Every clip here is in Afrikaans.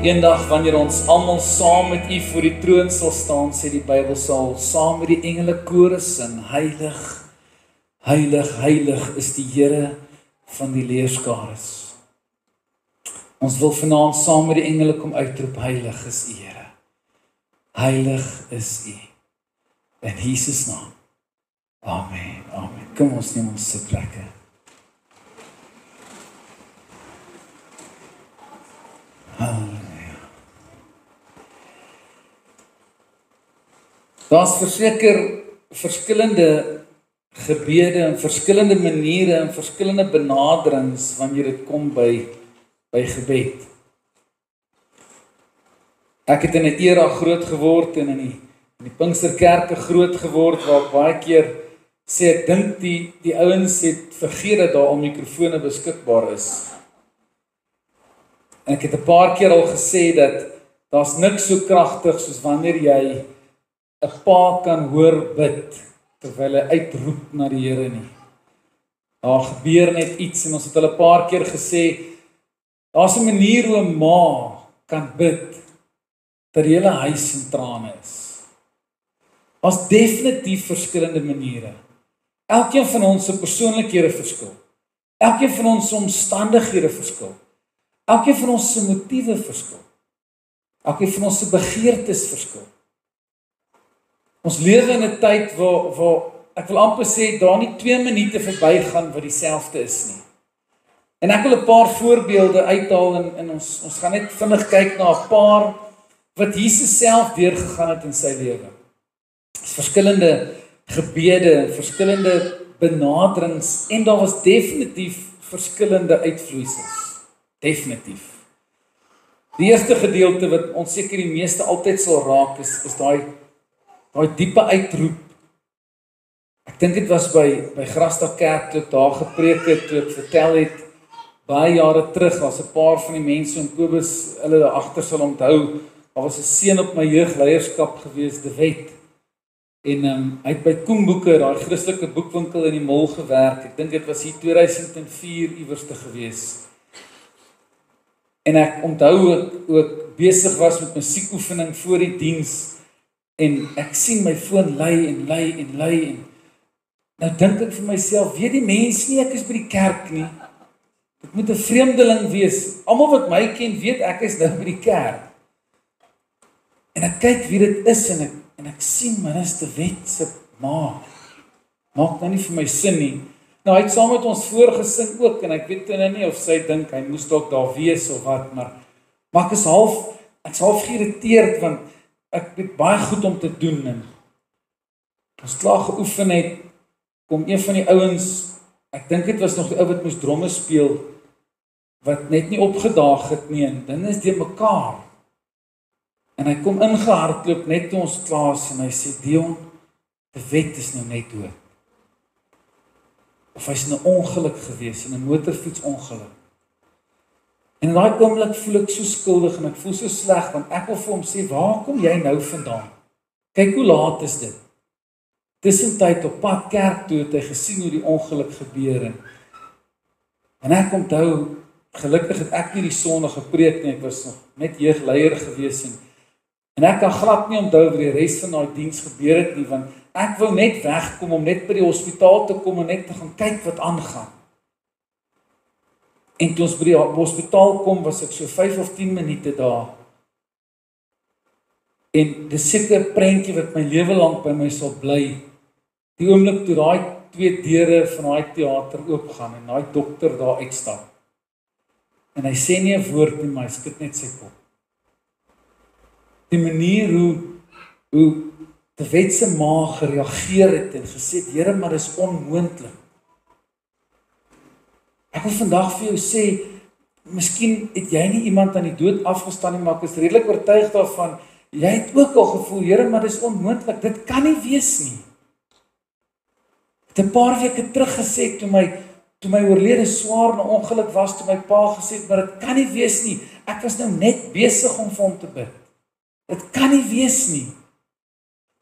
Eendag wanneer ons almal saam met U voor die troon sal staan, sê die Bybel, sal saam met die engele kore sing, heilig, heilig, heilig is die Here van die leerskares. Ons wil vanaand saam met die engele kom uitroep, heilig is U Here. Heilig is U. In Jesus naam. Amen. Amen. Kom ons neem ons sitplekke. Halleluja. Daar's verseker verskillende gebede en verskillende maniere en verskillende benaderings wanneer dit kom by gebed. Ek het in 'n era groot geword en in die Pinksterkerke groot geword waar baie keer sê ek dink die ouens het vergeet dat daar al mikrofone beskikbaar is. En ek het 'n paar keer al gesê dat daar's niks so kragtig soos wanneer jy 'n pa kan hoor bid terwyl hy uitroep na die Here nie. Daar gebeur net iets en ons het al 'n paar keer gesê, daar's 'n manier hoe 'n ma kan bid dat die hele huis in trane is. Daar's definitief verskillende maniere. Elkeen van ons se persoonlikhede verskil. Elkeen van ons se omstandighede verskil. Elkeen van ons se motiewe verskil. Elkeen van ons se begeertes verskil. Ons lewe in 'n tyd waar ek wil amper sê daar nie 2 minute verbygaan wat dieselfde is nie. En ek wil 'n paar voorbeelde uithaal en ons gaan net vinnig kyk na 'n paar wat Jesus self deurgegaan het in sy lewe. Verskillende gebede, verskillende benaderings en daar was definitief verskillende uitvloeisels. Definitief. Die eerste gedeelte wat ons seker die meeste altyd sal raak is daai diepe uitroep. Ek dink dit was by Grasdag Kerk toe ek daar gepreek het, toe ek vertel het baie jare terug, was 'n paar van die mense in Kobus, hulle daar agter sal onthou, daar was 'n seun op my jeugleierskap gewees, De Wet. En hy het by Koenboeke, daai Christelike boekwinkel in die Mol gewerk. Ek dink dit was hier 2004 iewerste gewees. En ek onthou hoe ek besig was met musiekoefening voor die diens en ek sien my foon lui en nou dink ek vir myself, weet die mens nie ek is by die kerk nie. Dit moet 'n vreemdeling wees. Almal wat my ken weet ek is nou by die kerk. En ek kyk wie dit is en ek sien man, is De Wet se ma. Maak nou nie vir my sin nie. Nou hy het saam met ons voorgesing ook en ek weet nou nie of sy dink hy moes dalk daar wees of wat, maar ek is half geïrriteerd want ek het baie goed om te doen en ons klaar geoefen het, kom een van die ouens, ek dink dit was nog die ou wat moes dromme speel, wat net nie opgedaag het nie, en dan is die mekaar. En hy kom ingehardloop net toe ons klaar is en hy sê, Dion, De Wet is nou net dood. Of hy is in 'n ongeluk gewees, in 'n motorfietsongeluk. En in daai oomblik voel ek so skuldig en ek voel so sleg want ek wil vir hom sê, "Waar kom jy nou vandaan? Kyk hoe laat is dit." Tussentyd op pad kerk toe het hy gesien hoe die ongeluk gebeur en ek onthou, gelukkig het ek nie die Sondag gepreek nie, ek was nog net jeugleier gewees en ek kan glad nie onthou wat die res van daai diens gebeur het nie, want ek wou net wegkom om net by die hospitaal te kom en net te gaan kyk wat aangaan. En toe ons by die hospitaal kom, was ek so 5 of 10 minute daar. En dis seker 'n prentjie wat my lewe lank by my sal bly. Die oomblik toe daai 2 deure van daai teater oopgaan en daai dokter daar uitstap. En hy sê nie 'n woord nie, maar hy skud net sy kop. Die manier hoe die wet se ma gereageer het en gesê, "Here, maar dis onmoontlik." Ek wil vandag vir jou sê, miskien het jy nie iemand aan die dood afgestaan nie, maar ek is redelik oortuig daarvan, jy het ook al gevoel, "Here, maar dis onmoontlik, dit kan nie wees nie." Het 'n paar weke terug gesê, toe my oorlede swaar 'n ongeluk was, toe my pa gesê het, "Maar dit kan nie wees nie, ek was nou net besig om vir hom te bid." Dit kan nie wees nie.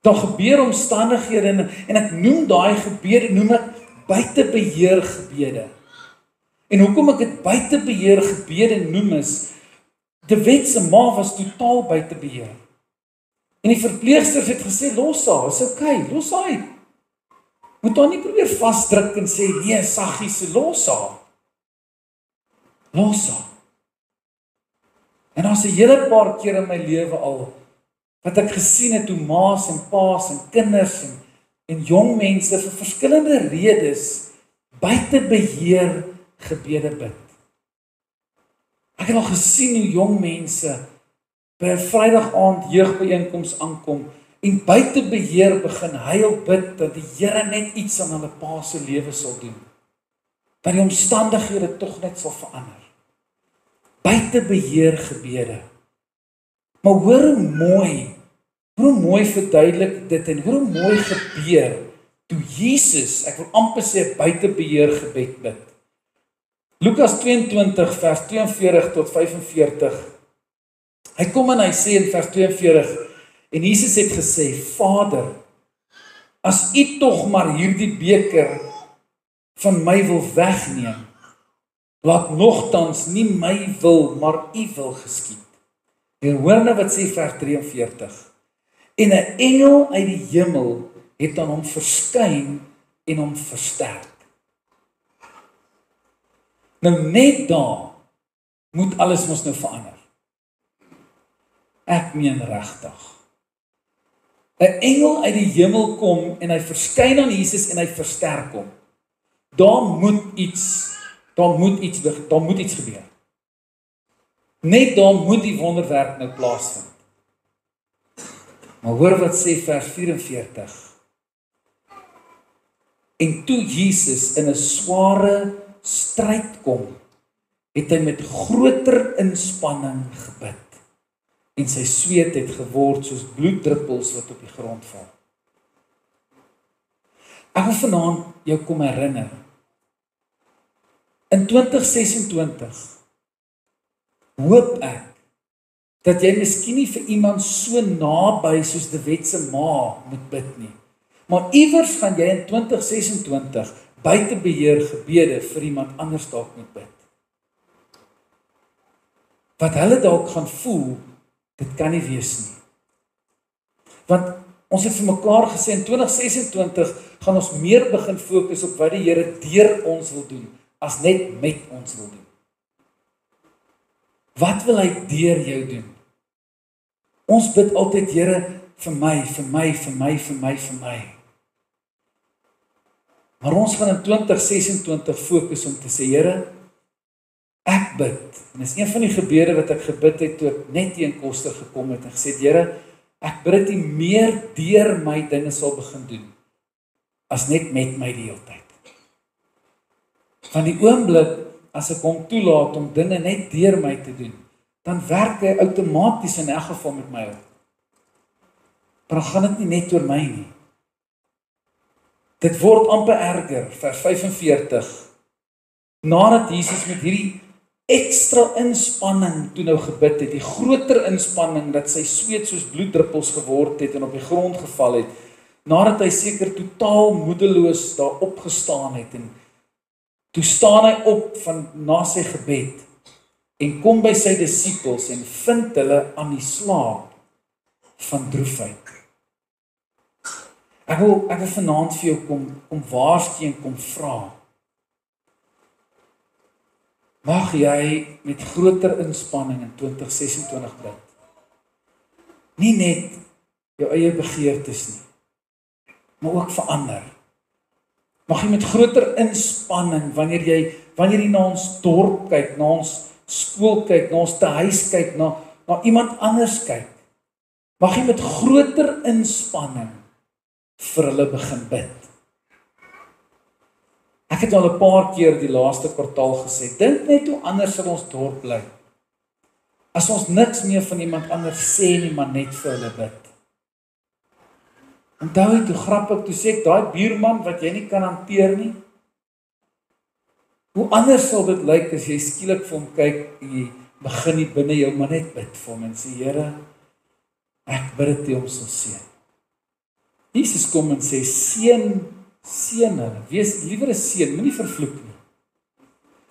Daar gebeur omstandighede en ek noem daai gebede, noem ek buite beheer gebede. En hoekom ek dit buite beheer gebede noem is, die wet se ma was totaal buite beheer. En die verpleegsters het gesê, "Los haar, is okay, los haar uit. Moet haar nie probeer vasdruk en sê, nee, saggies, los haar. Los haar." En daar's 'n hele paar keer in my lewe al, wat ek gesien het hoe ma's en pa's en kinders en jong mense vir verskillende redes buite beheer gebede bid. Ek het al gesien hoe jong mense by 'n Vrydag aand jeugbyeenkoms aankom en buite beheer begin huil bid dat die Here net iets aan hulle pa se lewe sal doen. Dat die omstandighede tog net sal verander. Buite beheer gebede. Maar hoor hoe mooi verduidelik dit en hoe mooi gebeur toe Jesus, ek wil amper sê buite beheer gebed bid. Lukas 22 vers 42 tot 45. Hy kom en hy sê in vers 42, en Jesus het gesê, "Vader, as U tog maar hierdie beker van my wil wegneem, laat nogtans nie my wil, maar U wil geskied." En hoor nou wat sê vers 43. En 'n engel uit die hemel het aan hom verskyn en hom versterk. Nou net daar moet alles mos nou verander. Ek meen regtig. 'n Engel uit die hemel kom en hy verskyn aan Jesus en hy versterk hom. Daar moet iets gebeur. Net daar moet die wonderwerk nou plaasvind. Maar hoor wat sê vers 44. En toe Jesus in 'n sware stryd kom, het hy met groter inspanning gebid. En sy sweet het geword soos bloeddruppels wat op die grond val. Ek wil vanaand jou kom herinner. In 2026 hoop ek dat jy miskien nie vir iemand so naby soos die wet se ma moet bid nie. Maar iewers gaan jy in 2026 buite beheer gebede vir iemand anders dalk moet bid. Wat hulle dalk gaan voel, dit kan nie wees nie. Want ons het vir mekaar gesê in 2026 gaan ons meer begin fokus op wat die Here deur ons wil doen, as net met ons wil doen. Wat wil hy deur jou doen? Ons bid altyd, Here, vir my. Maar ons gaan in 2026 fokus om te sê, Here, ek bid. En dis een van die gebede wat ek gebid het toe ek net teen Koster gekom het en gesê, Here, ek bid dat U meer deur my dinge sal begin doen, as net met my die hele tyd. Van die oomblik, as ek hom toelaat om dinge net deur my te doen, dan werk hy outomaties in elk geval met my op. Maar dan gaan dit nie net oor my nie. Dit word amper erger, vers 45. Nadat Jesus met hierdie ekstra inspanning toe nou gebid het, die groter inspanning dat sy sweet soos bloeddruppels geword het en op die grond geval het, nadat hy seker totaal moedeloos daar opgestaan het en toe staan hy op van na sy gebed en kom by sy disippels en vind hulle aan die slaap van droefheid. Ek wil vanaand vir jou kom waarsku en kom vra. Mag jy met groter inspanning in 2026 bid. Nie net jou eie begeertes nie, maar ook vir ander. Mag jy met groter inspanning, wanneer jy na ons dorp kyk, na ons skool kyk, na ons tehuis kyk, na iemand anders kyk, mag jy met groter inspanning vir hulle begin bid. Ek het al 'n paar keer die laaste kwartaal gesê, dink net hoe anders sal ons dorp bly, as ons niks meer van iemand anders sê nie, maar net vir hulle bid. Onthou jy, toe grap ek, toe sê ek, daai buurman wat jy nie kan hanteer nie, hoe anders sal dit lyk as jy skielik vir hom kyk en jy begin nie binne jou maar net bid vir hom en sê, Here, ek bid dat U hom sal seën. Jesus kom en sê, seën hulle, wees liewer 'n seën, moenie vervloek nie.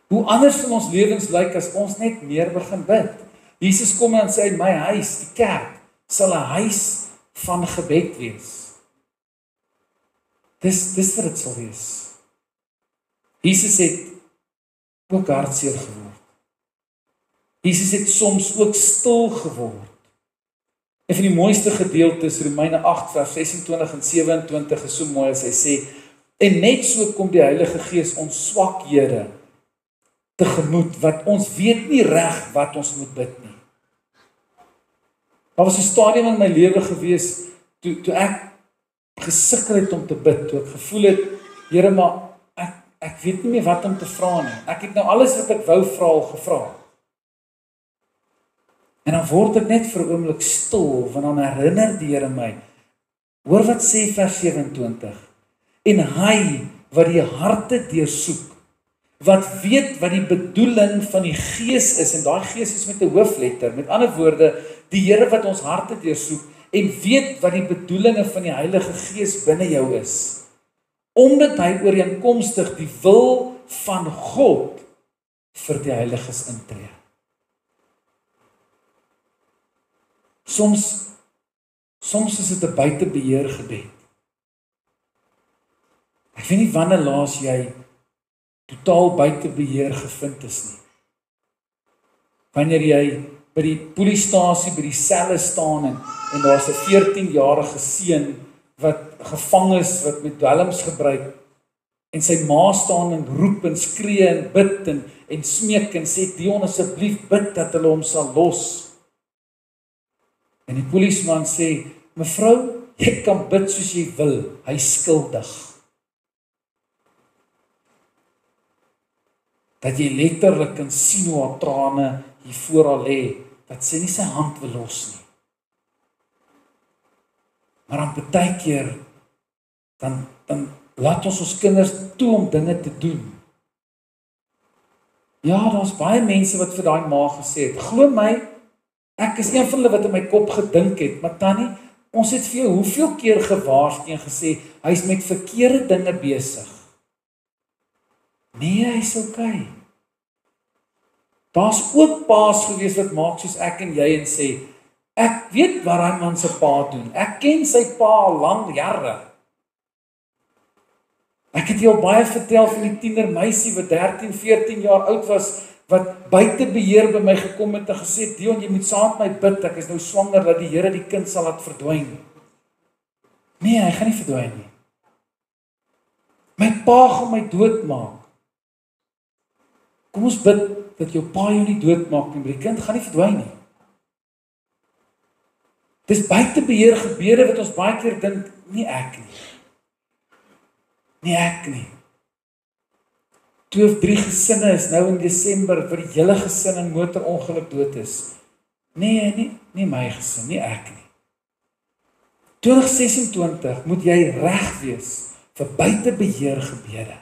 Hoe anders sal ons lewens lyk as ons net meer begin bid. Jesus kom en sê, my huis, die kerk, sal 'n huis van gebed wees. Dis wat dit sal wees. Jesus het ook hartseer geword. Jesus het soms ook stil geword. Een van die mooiste gedeeltes, Romeine 8 vers 26 en 27 is so mooi as hy sê, en net so kom die Heilige Gees ons swakhede tegemoet, wat ons weet nie reg wat ons moet bid nie. Daar was 'n stadium in my lewe gewees, toe ek gesukkel het om te bid, toe ek gevoel het, Here, maar ek weet nie meer wat om te vra nie. Ek het nou alles wat ek wou vra al gevra. En dan word ek net vir 'n oomblik stil, want dan herinner die Here my, hoor wat sê vers 27, en hy wat die harte deursoek, wat weet wat die bedoeling van die Gees is, en daai Gees is met 'n hoofletter, met ander woorde, die Here wat ons harte deursoek, en weet wat die bedoelinge van die Heilige Gees binne jou is, omdat hy ooreenkomstig die wil van God vir die heiliges intree. Soms is dit 'n buitebeheer gebed. Ek weet nie wanneer laas jy totaal buitebeheer gevind is nie. Wanneer jy by die polisiestasie, by die selle staan en daar's 'n 14-jarige seun wat gevang is, wat met dwelms gebruik, en sy ma staan en roep en skree en bid en smeek en sê, Dion, asseblief bid dat hulle hom sal los. En die polisieman sê, mevrou, jy kan bid soos jy wil, hy is skuldig. Dat jy letterlik kan sien hoe haar trane hier voor haar lê, dat sy nie sy hand wil los nie. Maar dan partykeer, dan laat ons kinders toe om dinge te doen. Ja, daar's baie mense wat vir daai ma gesê het, glo my, ek is een van hulle wat in my kop gedink het, maar Tannie, ons het vir jou hoeveel keer gewaarsku en gesê, hy is met verkeerde dinge besig. Nee, hy is okay. Daar's ook paas gewees wat maak soos ek en jy en sê, ek weet wat hy man se pa doen. Ek ken sy pa al lang jare. Ek het jou baie vertel van die tienermeisie wat 13, 14 jaar oud was, wat buite beheer by my gekom het en gesê, Dion, jy moet saam met my bid, ek is nou swanger, dat die Here die kind sal laat verdwyn. Nee, hy gaan nie verdwyn nie. My pa gaan my doodmaak. Kom ons bid dat jou pa jou nie doodmaak nie, maar die kind gaan nie verdwyn nie. Dis buite beheer gebede wat ons baie keer dink, nie ek nie. Nie ek nie. 2 of 3 gesinne is nou in Desember vir die hele gesin in motorongeluk dood is. Nee, nie my gesin, nie ek nie. 2026 moet jy reg wees vir buite beheer gebede.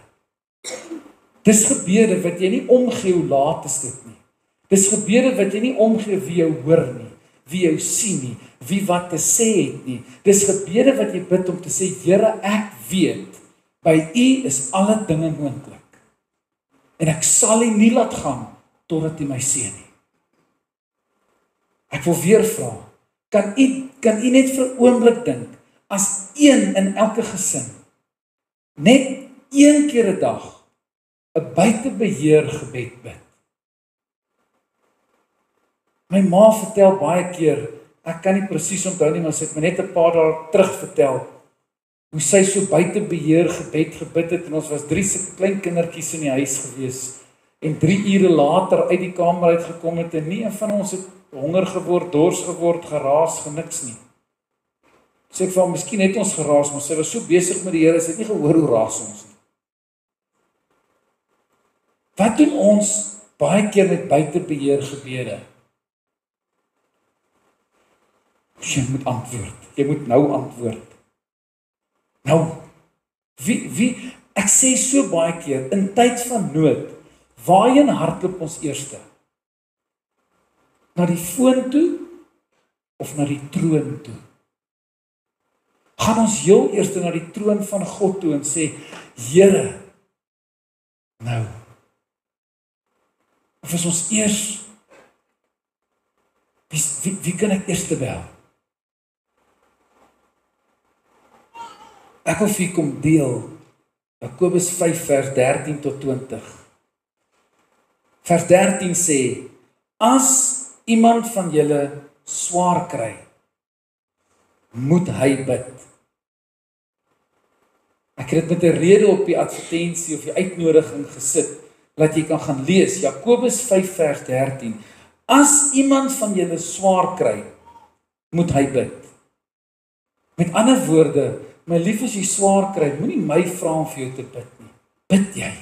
Dis gebede wat jy nie omgee hoe laat is dit nie. Dis gebede wat jy nie omgee wie jou hoor nie, wie jou sien nie, wie wat te sê het nie. Dis gebede wat jy bid om te sê, Here, ek weet, by U is alle dinge moontlik. En ek sal U nie laat gaan, totdat U my seën nie. Ek wil weer vra, kan u net vir 'n oomblik dink, as een in elke gesin, net een keer 'n dag, 'n buitebeheer gebed bid. My ma vertel baie keer, ek kan nie presies onthou nie, maar sy het my net 'n paar dae terug vertel, hoe sy so buitebeheer gebed gebid het, en ons was 3 sulke klein kindertjies in die huis gewees, en 3 ure later uit die kamer uitgekom het, en nie een van ons het honger geword, dors geword, geraas, geniks nie. Sê ek van, miskien het ons geraas, maar sy was so besig met die Here, sy het nie gehoor hoe raas ons nie. Wat doen ons baie keer met buitebeheer gebede? Jy moet antwoord. Jy moet nou antwoord. Nou, ek sê so baie keer, in tyd van nood, waarheen hardloop ons eerste? Na die foon toe, of na die troon toe? Gaan ons heel eerste na die troon van God toe en sê, Here, nou. Of is ons eers, wie kan ek eerste bel? Ek wil vir julle kom deel, Jakobus 5 vers 13 tot 20. Vers 13 sê, as iemand van julle swaar kry, moet hy bid. Ek het dit met 'n rede op die advertensie of die uitnodiging gesit, dat jy kan gaan lees, Jakobus 5 vers 13. As iemand van julle swaar kry, moet hy bid. Met ander woorde, my lief, as jy swaar kry, moenie my vra om vir jou te bid nie. Bid jy.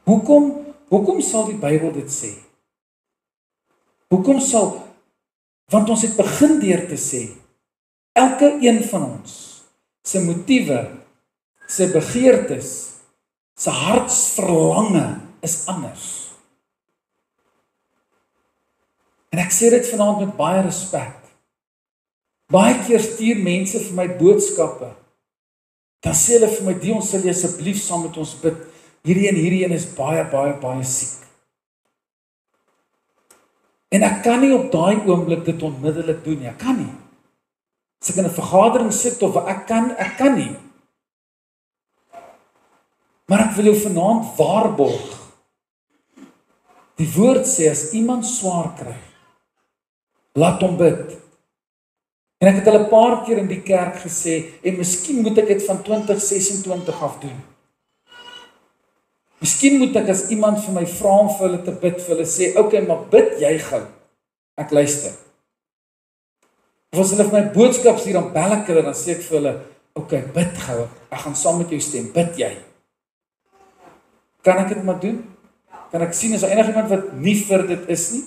Hoekom sal die Bybel dit sê? Hoekom sal, want ons het begin deur te sê, elke een van ons, sy motiewe, sy begeertes, sy hartsverlange is anders. En ek sê dit vanaand met baie respek. Baie keer stuur mense vir my boodskappe, dan sê hulle vir my, Dion, sal jy asseblief saam met ons bid, hierdie een is baie siek. En ek kan nie op daai oomblik dit onmiddellik doen nie, ek kan nie. As ek in 'n vergadering sit, of ek kan nie. Maar ek wil jou vanaand waarborg. Die woord sê, as iemand swaar kry, laat hom bid. En ek het al 'n paar keer in die kerk gesê, en miskien moet ek dit van 2026 af doen. Miskien moet ek, as iemand vir my vra om vir hulle te bid, vir hulle sê, okay, maar bid jy gou. Ek luister. Of as hulle vir my boodskap stuur, dan bel ek hulle, dan sê ek vir hulle, okay, bid gou, ek gaan saam met jou stem, bid jy. Kan ek dit maar doen? Kan ek sien, is daar enigiemand wat nie vir dit is nie?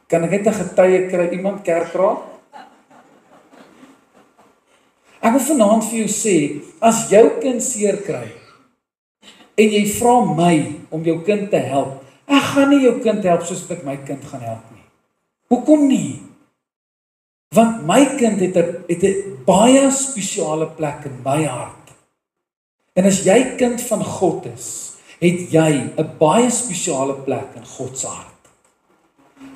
Kan ek net 'n getuie kry, iemand kerkraad? Ek wil vanaand vir jou sê, as jou kind seer kry, en jy vra my om jou kind te help, ek gaan nie jou kind help soos ek my kind gaan help nie. Hoekom nie? Want my kind het 'n baie spesiale plek in my hart. En as jy kind van God is, het jy 'n baie spesiale plek in God se hart.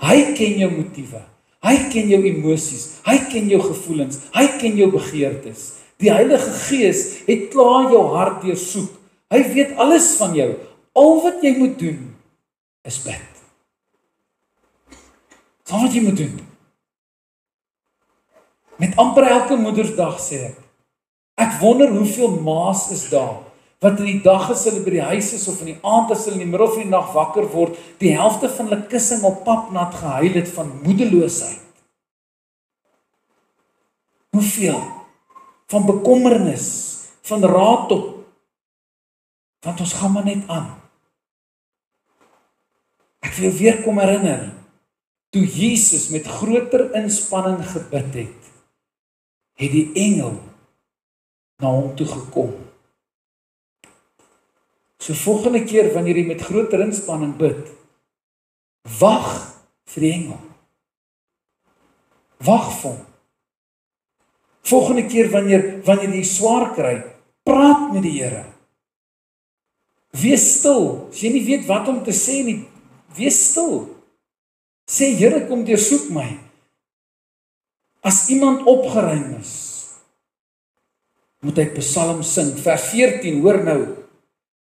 Hy ken jou motiewe, hy ken jou emosies, hy ken jou gevoelens, hy ken jou begeertes. Die Heilige Gees het klaar jou hart deursoek. Hy weet alles van jou. Al wat jy moet doen, is bid. Dis al wat jy moet doen. Met amper elke Moedersdag sê ek wonder hoeveel ma's is daar, wat in die dag as hulle by die huis is, of in die aand as hulle in die middel van die nag wakker word, die helfte van hulle kussing op papnat gehuil het van moedeloosheid. Hoeveel? Van bekommernis, van raadop, want ons gaan maar net aan. Ek wil weer kom herinner, toe Jesus met groter inspanning gebid het die engel na hom toe gekom. So volgende keer wanneer jy met groter inspanning bid, Wag vir die engel. Wag vir hom. Volgende keer wanneer jy swaar kry, praat met die Here. Wees stil. As jy nie weet wat om te sê nie, wees stil. Sê, Here, kom deursoek my. As iemand opgeruim is, moet hy Psalm sing. Vers 14, hoor nou.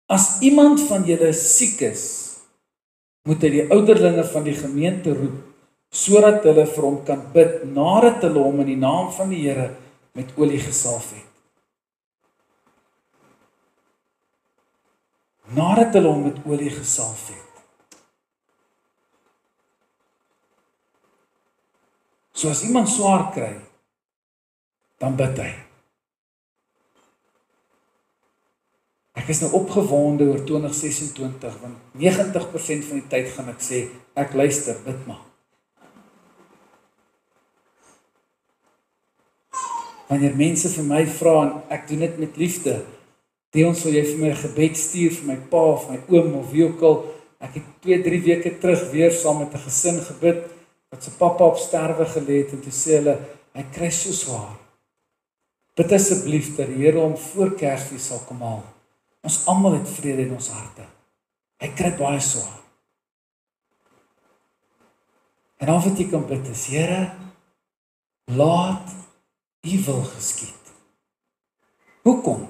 As iemand van julle siek is, moet hy die ouderlinge van die gemeente roep, sodat hulle vir hom kan bid, nadat hulle hom in die naam van die Here met olie gesalf het. Nadat hulle hom met olie gesalf het. So as iemand swaar kry, dan bid hy. Ek is nou opgewonde oor 2026, want 90% van die tyd gaan ek sê, ek luister, bid maar. Wanneer mense vir my vra, en ek doen dit met liefde, Dion, sal jy vir my 'n gebed stuur vir my pa of my oom of wie ook al. Ek het 2-3 weke terug weer saam met 'n gesin gebid, wat sy pappa op sterwe gelê het, en toe sê hulle, hy kry so swaar. Bid asseblief dat die Here hom voor Kersfees sal kom haal. Ons almal het vrede in ons harte. Hy kry baie swaar. En dan wat jy kan bid is, Here, laat U wil geskied. Hoekom?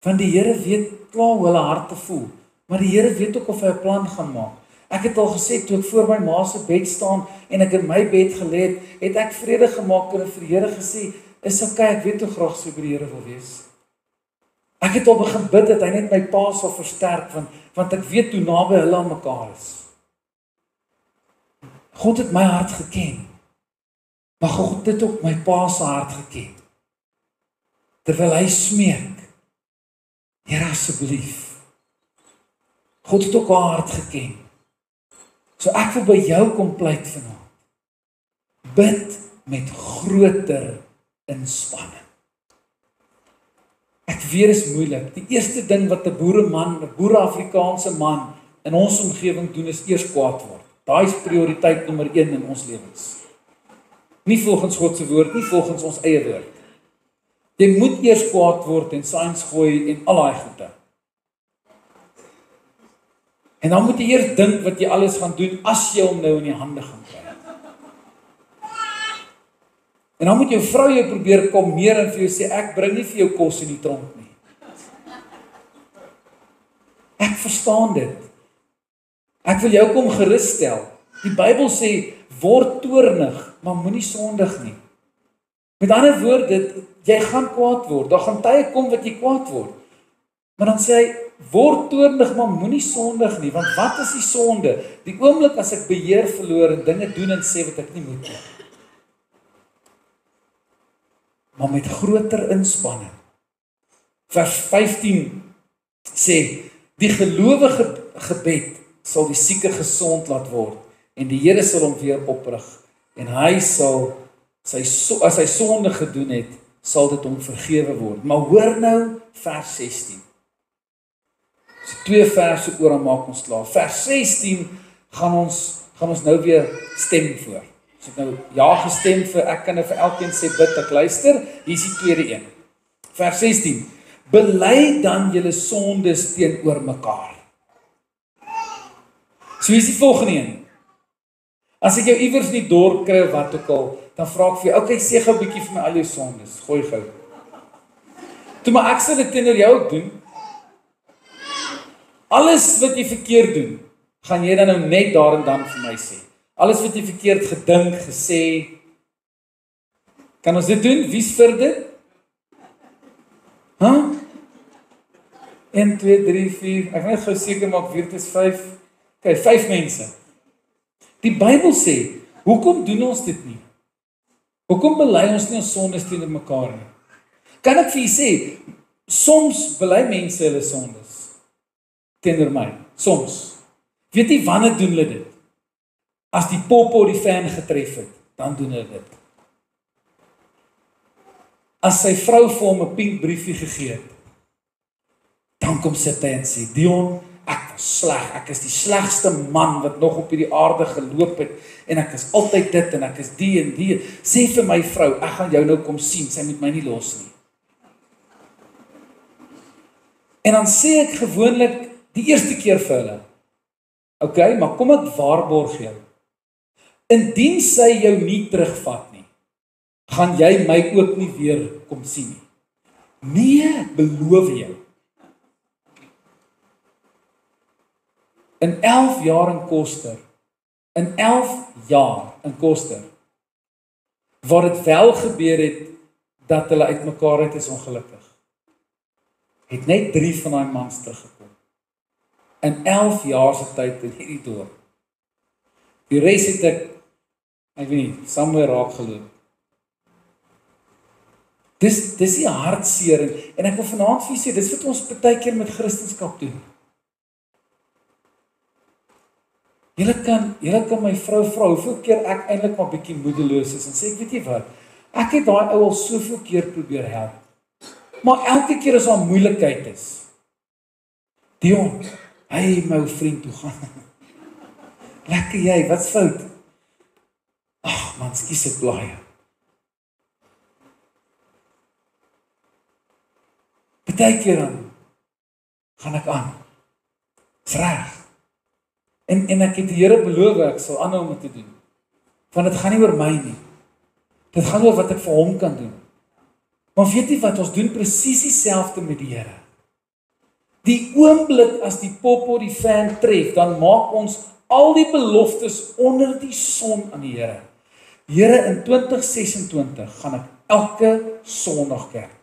Want die Here weet klaar hoe hulle harte voel, maar die Here weet ook of hy 'n plan gaan maak. Ek het al gesê, toe ek voor my ma se bed staan en ek in my bed gelê het ek vrede gemaak en vir die Here gesê, is okay, ek weet hoe graag sy by die Here wil wees. Ek het al begin bid dat hy net my pa sal versterk, want ek weet hoe naby hulle aan mekaar is. God het my hart geken, maar God het ook my pa se hart geken. Terwyl hy smeek, Here asseblief. God het ook haar hart geken. So ek wil by jou kom pleit vanaand. Bid met groter inspanning. Ek weet is moeilik. Die eerste ding wat 'n boere-Afrikaanse man in ons omgewing doen is eers kwaad word. Daai is prioriteit nommer 1 in ons lewens. Nie volgens God se woord, nie volgens ons eie woord. Jy moet eers kwaad word en saans gooi en al daai goede. En dan moet jy eers dink wat jy alles gaan doen as jy hom nou in die hande gaan kry. En dan moet jou vrou jou probeer kalmeer en vir jou sê, ek bring nie vir jou kos in die tronk nie. Ek verstaan dit. Ek wil jou kom gerus stel. Die Bybel sê, word toornig, maar moenie sondig nie. Met ander woorde, jy gaan kwaad word. Daar gaan tye kom wat jy kwaad word. Maar dan sê hy, word toornig, maar moenie sondig nie. Want wat is die sonde? Die oomblik as ek beheer verloor en dinge doen en sê wat ek nie moet nie. Maar met groter inspanning. Vers 15 sê, die gelowige gebed sal die sieke gesond laat word en die Here sal hom weer oprig en hy sal as hy sonde gedoen het, sal dit hom vergewe word. Maar hoor nou vers 16. So 2 verse oor en maak ons klaar. Vers 16 gaan ons nou weer stem voor. So ek nou ja gestem vir, ek kan nou vir elkeen sê bid, ek luister. Hier is die tweede een. Vers 16. Bely dan julle sondes teenoor mekaar. So hier is die volgende een. As ek jou iewers in die dorp kry of wat ook al, dan vra ek vir jou, okay, sê gou 'n bietjie vir my al jou sondes, gooi gou. Toe maar ek sal dit teenoor jou ook doen. Alles wat jy verkeerd doen, gaan jy dan nou net daar en dan vir my sê. Alles wat jy verkeerd gedink, gesê, kan ons dit doen? Wie's vir dit? 1, 2, 3, 4, ek net gou seker maak, weer dit is 5. Okay, 5 mense. Die Bybel sê, hoekom doen ons dit nie? Hoekom bely ons nie ons sondes teenoor mekaar nie? Kan ek vir julle sê, soms bely mense hulle sondes teenoor my, soms. Weet jy wanneer doen hulle dit? As die popo die fan getref het, dan doen hulle dit. As sy vrou vir hom 'n pink briefie gegee het, dan kom sit hy en sê, Dion, ek was sleg, ek is die slegste man wat nog op hierdie aarde geloop het, en ek is altyd dit, en ek is die en die, sê vir my vrou, ek gaan jou nou kom sien, sy moet my nie los nie. En dan sê ek gewoonlik die eerste keer vir hulle, okay, maar kom ek waarborg jou, indien sy jou nie terugvat nie, gaan jy my ook nie weer kom sien nie. Nee, beloof jou. In 11 jaar in Koster, waar dit wel gebeur het, dat hulle uitmekaar het is ongelukkig, het net 3 van daai mans teruggekom. In 11 jaar se tyd in hierdie dorp. Die res het ek weet nie, somewhere raak geloop. Dis die hartseer, en ek wil vanaand vir sê, dis wat ons baie keer met Christendom doen. Julle kan my vrou vra, hoeveel keer ek eintlik maar bietjie moedeloos is, en sê, ek weet nie wat, ek het daai ou al soveel keer probeer help, maar elke keer as daar moeilikheid is, Dion, hy my ou vriend toe gaan, lekker jy, wat's fout? Ag man, skies ek blaai. Baie keer dan gaan ek aan. Dis reg. En ek het die Here beloof ek sal aanhou om dit te doen. Want dit gaan nie oor my nie. Dit gaan oor wat ek vir hom kan doen. Maar weet jy wat, ons doen presies dieselfde met die Here. Die oomblik as die popo die fan tref, dan maak ons al die beloftes onder die son aan die Here. Here, in 2026 gaan ek elke Sondag kerk.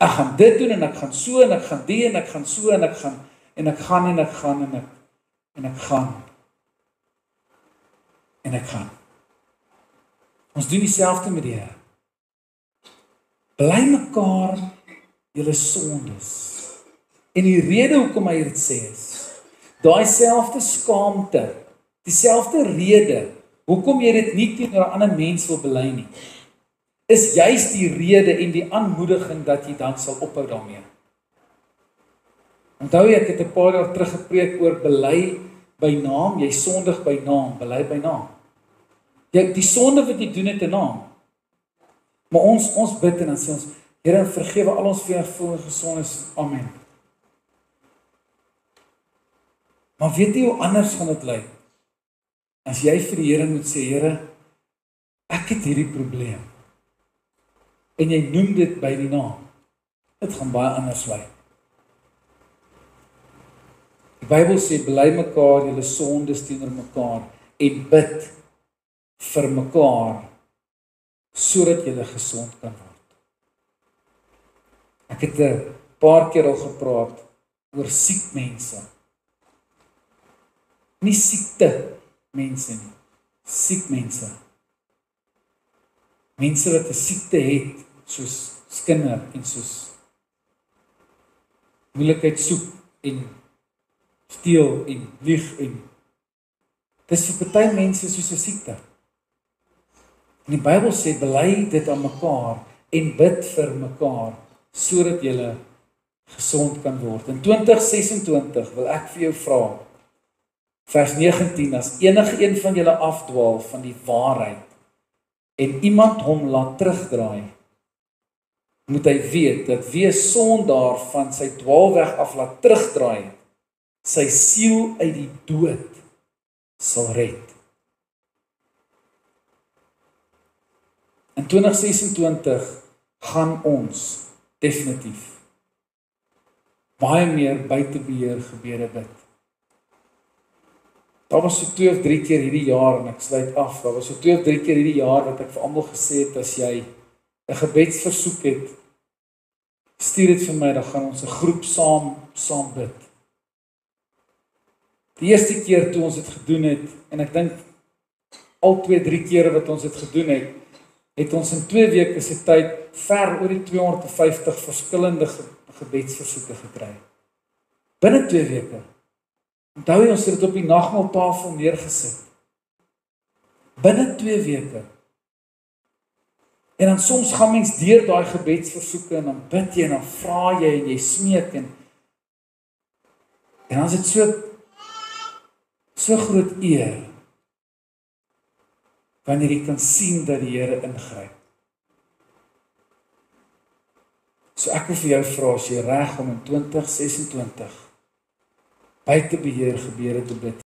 Ek gaan dit doen, en ek gaan so, en ek gaan die, en ek gaan so, en ek gaan, en ek gaan, en ek gaan, en ek gaan, en ek gaan. Ons doen dieselfde met die Here. Bly mekaar julle sondes. En die rede hoekom hy dit sê is, daai selfde skaamte, dieselfde rede, hoekom jy dit nie teenoor 'n ander mens wil bely nie, is juist die rede en die aanmoediging dat jy dan sal ophou daarmee. Onthou jy, ek het 'n paar jaar terug gepreek oor bely by naam, jy sondig by naam, bely by naam. Die sonde wat jy doen het 'n naam. Maar ons bid en dan sê ons, Here, vergewe al ons vervolgde sondes, amen. Maar weet jy hoe anders gaan dit lyk? As jy vir die Here moet sê, Here, ek het hierdie probleem. En jy noem dit by die naam. Dit gaan baie anders lyk. Die Bybel sê, bely mekaar julle sondes teenoor mekaar en bid vir mekaar sodat julle gesond kan word. Ek het 'n paar keer al gepraat oor siek mense. Nie siekte mense nie, siek mense. Mense wat 'n siekte het, soos skinder en soos moeilikheid soek en steel en lieg en dis vir baie mense soos 'n siekte. En die Bybel sê, bely dit aan mekaar en bid vir mekaar sodat julle gesond kan word. In 2026 wil ek vir jou vra, vers 19, as enige een van julle afdwaal van die waarheid en iemand hom laat terugdraai, moet hy weet dat wie 'n sondaar van sy dwaalweg af laat terugdraai, sy siel uit die dood sal red. In 2026 gaan ons definitief baie meer buite beheer gebede bid. Daar was so 2 of 3 keer hierdie jaar, en ek sluit af, daar was so 2 of 3 keer hierdie jaar wat ek vir almal gesê het, as jy 'n gebedsversoek het, stuur dit vir my, dan gaan ons 'n groep saam bid. Die eerste keer toe ons dit gedoen het, en ek dink al 2-3 kere wat ons dit gedoen het ons in 2 weke se tyd ver oor die 250 verskillende gebedsversoeke gekry. Binne 2 weke. Onthou jy, ons het dit op die nagmaaltafel neergesit. Binne 2 weke. En dan soms gaan mens deur daai gebedsversoeke en dan bid jy en dan vra jy en jy smeek En dan is dit so groot eer wanneer jy kan sien dat die Here ingryp. So ek wil vir jou vra, as jy reg om in 2026 buite beheer gebeure te bid,